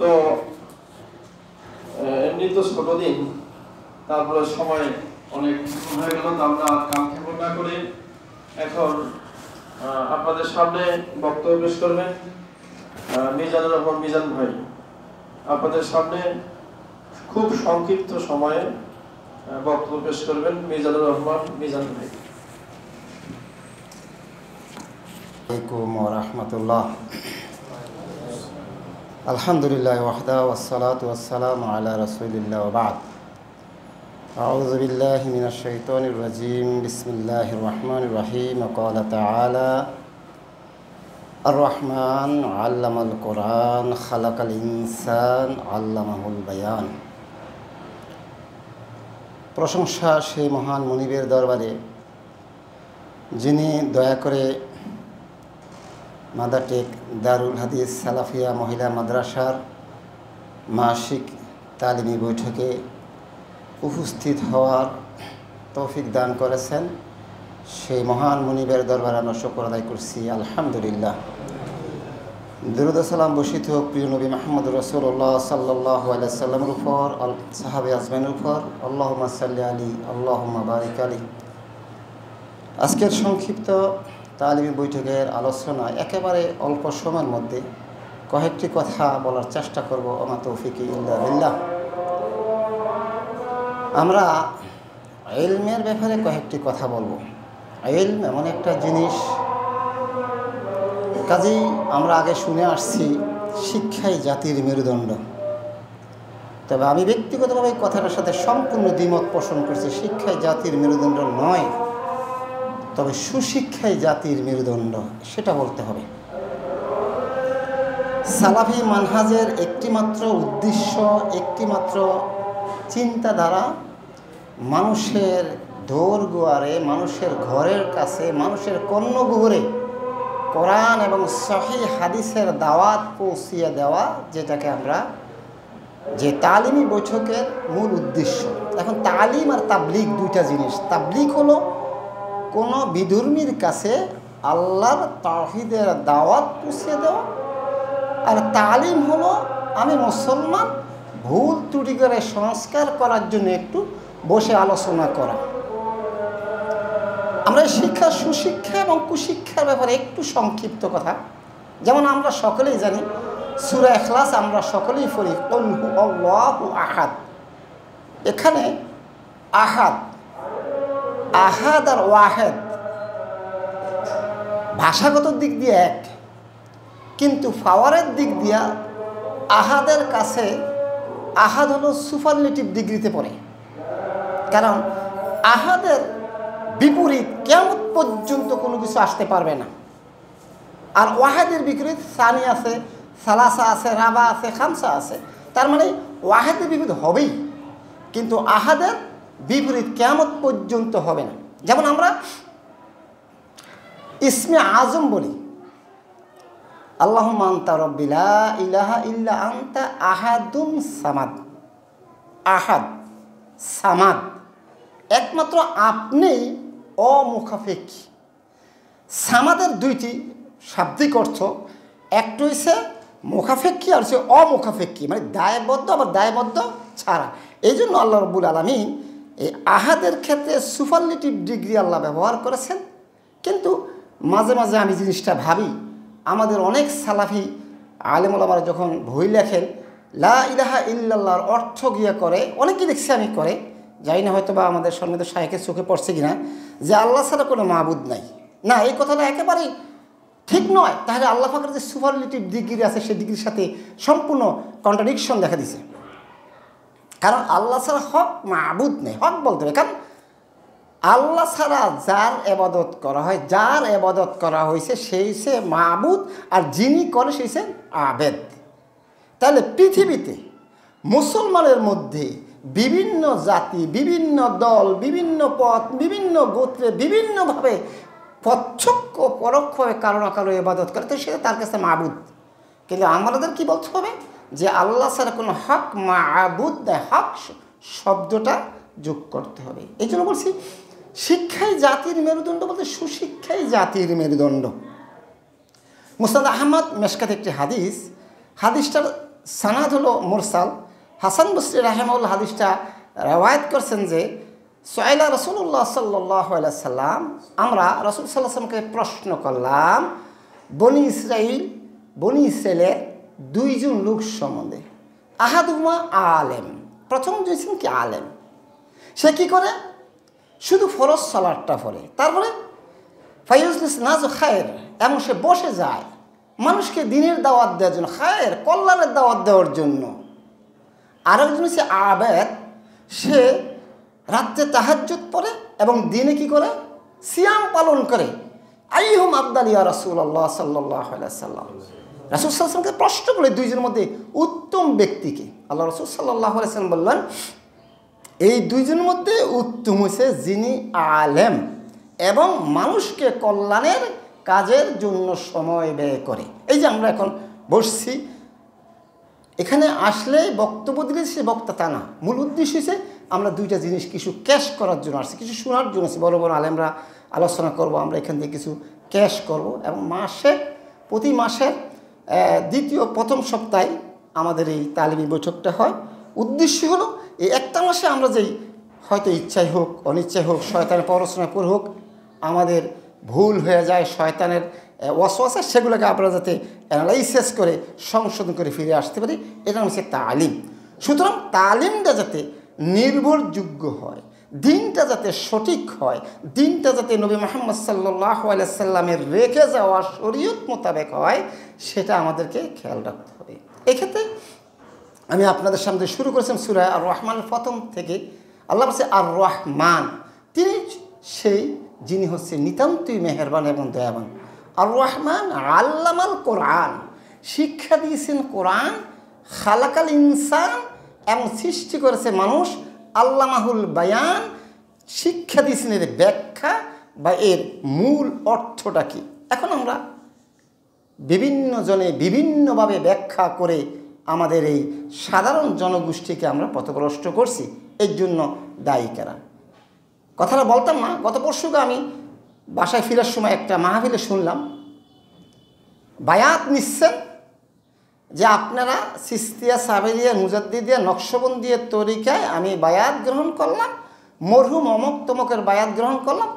তো এমনি তো ছোট দিন, তারপরে সময় অনেক হয়ে গেল, তো আমরা কালক্ষেপ না করে এখন আপনাদের সামনে বক্তব্য পেশ করবেন মিজানুর রহমান মিজান ভাই। আপনাদের সামনে খুব সংক্ষিপ্ত সময়ে বক্তব্য পেশ করবেন মিজানুর রহমান মিজান ভাই। আলাইকুম ওয়া রাহমাতুল্লাহ। আলহামদুলিল্লাহ ওয়াহদা ওয়াসসালাতু ওয়াসসালামু আলা রাসূলিল্লাহ ওয়া বা'দ। আউযু বিল্লাহি মিনাশ শাইতানির রাজীম। বিসমিল্লাহির রাহমানির রাহিম। ক্বালা তাআলা আর-রাহমান আল্লামাল কুরআন খালাকাল ইনসান আল্লামাহুল বায়ান। প্রশংসা সেই মহান মুনিবের দরবারে যিনি দয়া করে মাদারটেক দারুল হাদিস সালাফিয়া মহিলা মাদ্রাসার মাসিক তালিমি বৈঠকে উপস্থিত হওয়ার তৌফিক দান করেছেন। সেই মহান মুনিবের দরবারে আমরা শুকর আদায় করছি, আলহামদুলিল্লাহ। দুরূদ ও সালাম বর্ষিত হোক প্রিয় নবী মুহাম্মদ রাসূলুল্লাহ সাল্লাল্লাহু আলাইহি সাল্লামের উপর, সাহাবে আজমাইনের উপর। আল্লাহুম্মা সাল্লি আলি, আল্লাহুম্মা বারিক আলি। আজকের সংক্ষিপ্ত তালিমি বৈঠকের আলোচনা একেবারে অল্প সময়ের মধ্যে কয়েকটি কথা বলার চেষ্টা করব। ওমা তৌফিকি ইল্লা বিল্লাহ। আমরা ইলমের ব্যাপারে কয়েকটি কথা বলবো। ইলম এমন একটা জিনিস, কাজেই আমরা আগে শুনে আসছি শিক্ষাই জাতির মেরুদণ্ড। তবে আমি ব্যক্তিগতভাবে এই কথাটার সাথে সম্পূর্ণ দ্বিমত পোষণ করছি। শিক্ষাই জাতির মেরুদণ্ড নয়, তবে সুশিক্ষাই জাতির মেরুদণ্ড, সেটা বলতে হবে। সালাফি মানহাজের একটিমাত্র উদ্দেশ্য, একটিমাত্র চিন্তাধারা মানুষের দোরগোয়ারে, মানুষের ঘরের কাছে, মানুষের কর্ণগহরে কোরআন এবং সহিহ হাদিসের দাওয়াত পৌঁছিয়ে দেওয়া, যেটাকে আমরা যে তালিমি বৈঠকের মূল উদ্দেশ্য। এখন তালিম আর তাবলিগ দুইটা জিনিস। তাবলিগ হলো কোনো বিধর্মীর কাছে আল্লাহর তাওহীদের দাওয়াত পৌঁছে দেওয়া, আর তালিম হলো আমি মুসলমান, ভুল ত্রুটি করে সংস্কার করার জন্য একটু বসে আলোচনা করা। আমরা শিক্ষা, সুশিক্ষা এবং কুশিক্ষার ব্যাপারে একটু সংক্ষিপ্ত কথা। যেমন আমরা সকলেই জানি সূরা ইখলাস আমরা সকলেই পড়ি, কুল হু আল্লাহু আহাদ। এখানে আহাদ, আহাদ আর ওয়াহেদ ভাষাগত দিক দিয়ে এক, কিন্তু পাওয়ারের দিক দিয়া আহাদের কাছে আহাদ হলো সুপারলেটিভ ডিগ্রিতে পড়ে। কারণ আহাদের বিপরীত কিয়ামত পর্যন্ত কোনো কিছু আসতে পারবে না। আর ওয়াহেদের বিপরীত সানি আছে, সালাসা আছে, রাবা আছে, খামসা আছে। তার মানে ওয়াহেদের বিপরীত হবেই, কিন্তু আহাদের বিপরীত কিয়ামত পর্যন্ত হবে না। যেমন আমরা ইসমে আজম বলি, আল্লাহুম্মা আনতা রাব্বি লা ইলাহা ইল্লা আনতা আহাদুন সামাদ। আহাদ, সামাদ, একমাত্র আপনি অমুখাপেক্ষী। সামাদের দুইটি শাব্দিক অর্থ, একটা হচ্ছে মুখাপেক্ষী আর হচ্ছে অমুখাপেক্ষী, মানে দায়বদ্ধ আবার দায়বদ্ধ ছাড়া। এই জন্য আল্লাহ রাব্বুল আলামিন এই আহাদের ক্ষেত্রে সুপারলেটিভ ডিগ্রি আল্লাহ ব্যবহার করেছেন। কিন্তু মাঝে মাঝে আমি জিনিসটা ভাবি, আমাদের অনেক সালাফি আলেম ওলামারা যখন বই লেখেন লা ইলাহা ইল্লাল্লাহর অর্থ গিয়া করে, অনেকেই দেখছি আমি করে, জানি না হয়তো বা আমাদের সম্মিলিত শায়েখের চোখে পড়ছে কিনা, যে আল্লাহ ছাড়া কোনো মাবুদ নাই। না, এই কথাটা একেবারেই ঠিক নয়। তাহলে আল্লাহ পাকের যে সুপারলেটিভ ডিগ্রি আছে সেই ডিগ্রির সাথে সম্পূর্ণ কন্ট্রাডিকশন দেখা দিছে। কারণ আল্লাহ ছাড়া হক মাবুদ নেই, হক বলতে হবে। কারণ আল্লাহ ছাড়া যার এবাদত করা হয়, যার এবাদত করা হয়েছে সেই সে মাবুদ, আর যিনি করে সেই সে আবেদ। তাহলে পৃথিবীতে মুসলমানের মধ্যে বিভিন্ন জাতি, বিভিন্ন দল, বিভিন্ন পথ, বিভিন্ন গোত্রে বিভিন্নভাবে প্রত্যক্ষ পরোক্ষভাবে কারো না কারো ইবাদত করে, তো সেটা তার কাছে মাবুদ। কিন্তু আমাদের কি বলতে হবে, যে আল্লাহ ছাড়া কোনো হক মাবুদ নেই, হক শব্দটা যোগ করতে হবে। এই জন্য বলছি শিক্ষাই জাতির মেরুদণ্ড, বলতে সুশিক্ষাই জাতির মেরুদণ্ড। মুসনাদ আহমদ মেশকাত একটি হাদিস, হাদিসটার সানাদ হলো মুরসাল। হাসান বসরি রাহিমাহুল্লাহ হাদিসটা রওয়ায়াত করছেন যে সুআইলা রাসূলুল্লাহ সাল্লাল্লাহু আলাইহি সাল্লাম, আমরা রাসূল সাল্লাল্লাহু আলাইহি সাল্লামকে প্রশ্ন করলাম বনি ইসরাইলের দুইজন লোক সম্বন্ধে। আহাদুহুমা আলেম, প্রথম দুইজন কি আলেম। সে কি করে? শুধু ফরজ সালাতটা পড়ে, তারপরে ফায়ুজলিস নাজ খায়ের, এবং সে বসে যায় মানুষকে দিনের দাওয়াত দেওয়ার জন্য, খায়ের কল্যাণের দাওয়াত দেওয়ার জন্য। আরেকজন হচ্ছে আবেদ, সে রাত্রে তাহাজ্জুদ পড়ে এবং দিনে কি করে? সিয়াম পালন করে। আইহুম আফদাল ইয়া রাসূলুল্লাহ সাল্লাল্লাহু আলাইহি সাল্লাম, রাসূল সাল্লাল্লাহু আলাইহি সাল্লামকে প্রশ্ন করে দুইজনের মধ্যে উত্তম ব্যক্তিকে। আল্লাহ রাসূল সাল্লাল্লাহু আলাইহি সাল্লাম বললেন এই দুইজনের মধ্যে উত্তম হচ্ছে যিনি আলেম এবং মানুষকে কল্যাণের কাজের জন্য সময় ব্যয় করে। এই যে আমরা এখন বসছি, এখানে আসলেই বক্তব্য দিলে সে বক্তা তা না, মূল উদ্দেশ্য হচ্ছে আমরা দুইটা জিনিস কিছু ক্যাশ করার জন্য আসছি, কিছু শোনার জন্য আসছি। বড় বড় আলেমরা আলোচনা করব, আমরা এখান থেকে কিছু ক্যাশ করব। এবং প্রতি মাসের প্রথম সপ্তাহে আমাদের এই তালিমি বৈঠকটা হয়। উদ্দেশ্য হলো এই একটা মাসে আমরা যেই হয়তো ইচ্ছাই হোক অনিচ্ছাই হোক, শয়তানের প্ররোচনায় পর হোক, আমাদের ভুল হয়ে যায়, শয়তানের ওয়াসওয়াসা, সেগুলোকে আপনারা যাতে অ্যানালাইসিস করে সংশোধন করে ফিরে আসতে পারি, এটা হচ্ছে তালিম। সুতরাং তালিমটা যাতে নির্ভরযোগ্য হয়, দিনটা যাতে সঠিক হয়, দিনটা যাতে নবী মুহাম্মদ সাল্লাল্লাহু আলাইহি সাল্লামের রেখে যাওয়া শরীয়ত মোতাবেক হয়, সেটা আমাদেরকে খেয়াল রাখতে হবে। এক্ষেত্রে আমি আপনাদের সামনে শুরু করেছিলাম সূরা আর রহমানের প্রথম থেকে। আল্লাহ বলছে আর রহমান, তিনি সেই যিনি হচ্ছে নিতান্তই মেহেরবান এবং দয়াবান। আর রহমান আল্লামাল কোরআন, শিক্ষা দিয়েছেন কোরআন। খালাকাল ইনসান, এবং সৃষ্টি করেছে মানুষ। আল্লামাহুল বায়ান, শিক্ষা দিয়েছেন এর ব্যাখ্যা বা এর মূল অর্থটা কি। এখন আমরা বিভিন্ন জনে বিভিন্নভাবে ব্যাখ্যা করে আমাদের এই সাধারণ জনগোষ্ঠীকে আমরা পথভ্রষ্ট করছি। এর জন্য দায়ী কারা? কথাটা বলতাম না, গত পরশুকে আমি বাসায় ফেরার সময় একটা মাহফিলে শুনলাম, বায়াত নিচ্ছেন যে আপনারা সিস্তিয়া, সাবেরিয়া, মুজাদ্দিদিয়া, নকশবন্দিয়া তরিকায় আমি বায়াত গ্রহণ করলাম, মরহুম অমক তমকের বায়াত গ্রহণ করলাম।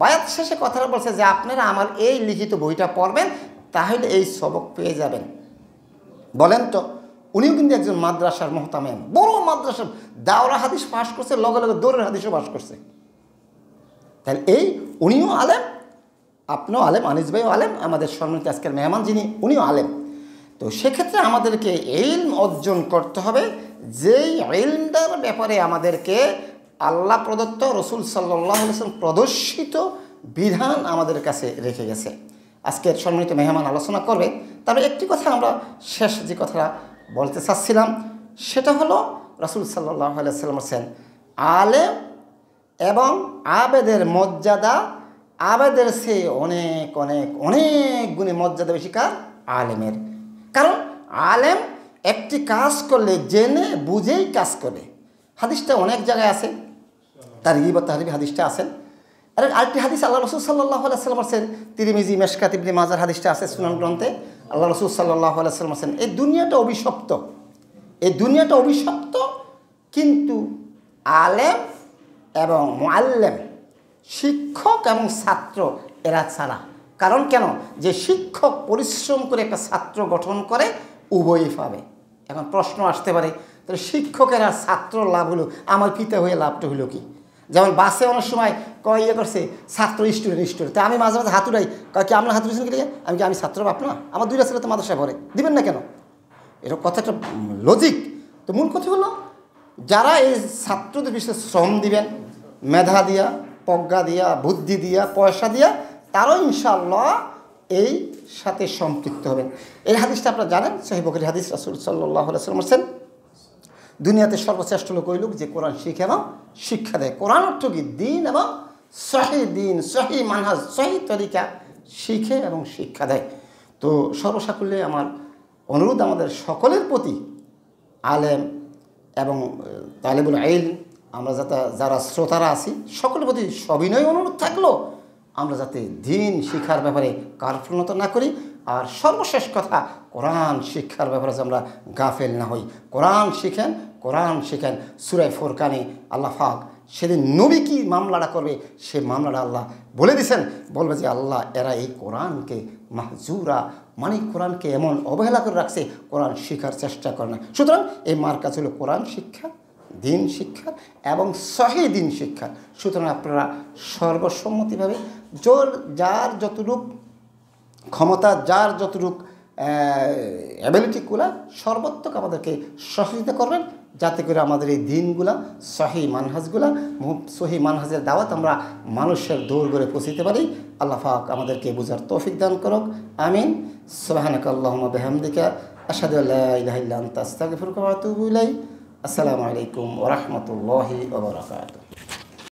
বায়াত শেষে কথাটা বলছে যে আপনারা আমার এই লিখিত বইটা পড়বেন, তাহলে এই সবক পেয়ে যাবেন। বলেন তো, উনিও কিন্তু একজন মাদ্রাসার মুহতামিম, বড় মাদ্রাসার দাওরা হাদিস পাশ করছে, লগে লগে দৌড়ের হাদিসও পাশ করছে। তাহলে উনিও আলেম, আপনিও আলেম, আনিস ভাইও আলেম, আমাদের সম্মানিত আজকের মেহমান যিনি, উনিও আলেম। তো সেক্ষেত্রে আমাদেরকে ইলম অর্জন করতে হবে, যেই ইলমটার ব্যাপারে আমাদেরকে আল্লাহ প্রদত্ত, রসুল সাল্লাল্লাহু আলাইহি ওয়াসাল্লাম প্রদর্শিত বিধান আমাদের কাছে রেখে গেছে। আজকের সম্মানিত মেহমান আলোচনা করবে। তবে একটি কথা আমরা শেষ যে কথাটা বলতে চাচ্ছিলাম, সেটা হলো রসুল সাল্লাল্লাহু আলাইহি ওয়াসাল্লাম বলেছেন আলেম এবং আবেদের মর্যাদা আবেদের চেয়ে অনেক অনেক অনেক গুণে মর্যাদা বেশি কার? আলেমের। কারণ আলেম একটি কাজ করলে জেনে বুঝেই কাজ করে। হাদিসটা অনেক জায়গায় আছে, তারগীব ও তাহরিব হাদিসটা আছেন। আরেকটি হাদিস আল্লাহ রসুল সাল্লাল্লাহু আলাইহি ওয়াসাল্লাম বলেছেন, তিরমিজি, মেশকাত, ইবনে মাজার হাদিসটা আছে সুনান গ্রন্থে। আল্লাহ রসুল সাল্লাল্লাহু আলাইহি ওয়াসাল্লাম বলেছেন এই দুনিয়াটা অভিশপ্ত, এই দুনিয়াটা অভিশপ্ত, কিন্তু আলেম এবং মুআল্লিম, শিক্ষক এবং ছাত্র এরা ছাড়া। কারণ কেন? যে শিক্ষক পরিশ্রম করে একটা ছাত্র গঠন করে, উভয়ই পাবে। এখন প্রশ্ন আসতে পারে, তাহলে শিক্ষকের আর ছাত্র লাভ হলো, আমার পিতা হয়ে লাভটা হলো কি? যেমন বাসে অনেক সময় ইয়ে করছে ছাত্র স্টুডেন্ট, তা আমি মাঝে মাঝে হাত উঠাই, কি আপনার হাত উঠেছেন কি? আমি ছাত্র বাপ না, আমার দুইটা ছেলে তো মাদ্রাসায় পড়ে, দিবেন না কেন? এটা কথাটা লজিক। তো মূল কথা হলো যারা এই ছাত্রদের বিষয়ে শ্রম দিবেন, মেধা দিয়া, প্রজ্ঞা দিয়া, বুদ্ধি দিয়া, পয়সা দিয়া, তারাও ইনশাআল্লাহ এই সাথে সম্পৃক্ত হবেন। এই হাদিসটা আপনারা জানেন, সহিহ বুখারী হাদিস। রাসূল সাল্লাল্লাহু আলাইহি ওয়াসাল্লাম বলেছেন দুনিয়াতে সর্বশ্রেষ্ঠ লোক ওই লোক যে কোরআন শিখে এবং শিক্ষা দেয়। কোরআন অর্থ কি? দিন এবং সহি দিন, সহি মানহাজ, সহি তরিকা শিখে এবং শিক্ষা দেয়। তো সর্বসাকুল্যে আমার অনুরোধ আমাদের সকলের প্রতি, আলেম এবং তালিবুল ইলম, আমরা যারা শ্রোতারা আছি সকলের প্রতি সবিনয় অনুরোধ থাকলো আমরা যাতে দিন শিক্ষার ব্যাপারে কার্পণ্যতা না করি, আর সর্বশেষ কথা, কোরআন শিক্ষার ব্যাপারে যে আমরা গাফেল না হই। কোরআন শিখেন, কোরআন শিখেন। সূরা ফুরকানে আল্লাহ পাক সেদিন নবী কি মামলাটা করবে, সে মামলাটা আল্লাহ বলে দিয়েছেন। বলবে যে আল্লাহ এরা এই কোরআনকে মাহজুরা, মানে কোরআনকে এমন অবহেলা করে রাখছে, কোরআন শিখার চেষ্টা করে না। সুতরাং এই মার কাছে হলো কোরআন শিক্ষা, দিন শিক্ষা এবং সহি দিন শিক্ষা। সুতরাং আপনারা সর্বসম্মতিভাবে যার যতটুক ক্ষমতা, যার যতটুক অ্যাবিলিটিগুলা সর্বাত্মক আমাদেরকে সহযোগিতা করবেন, যাতে করে আমাদের এই দিনগুলা সহি মানহাজের দাওয়াত আমরা মানুষের দৌড় করে পৌঁছতে পারি। আল্লাহ পাক আমাদেরকে বুঝার তৌফিক দান করুক। আমিন। সুবহানাকা আল্লাহুম্মা বিহামদিকা আশহাদু আল্লা ইলাহা ইল্লা আনতা আস্তাগফিরুকা ওয়া আতুবু ইলাইক। আসসালামু আলাইকুম ওয়া রাহমাতুল্লাহি ওয়া বারাকাতুহু।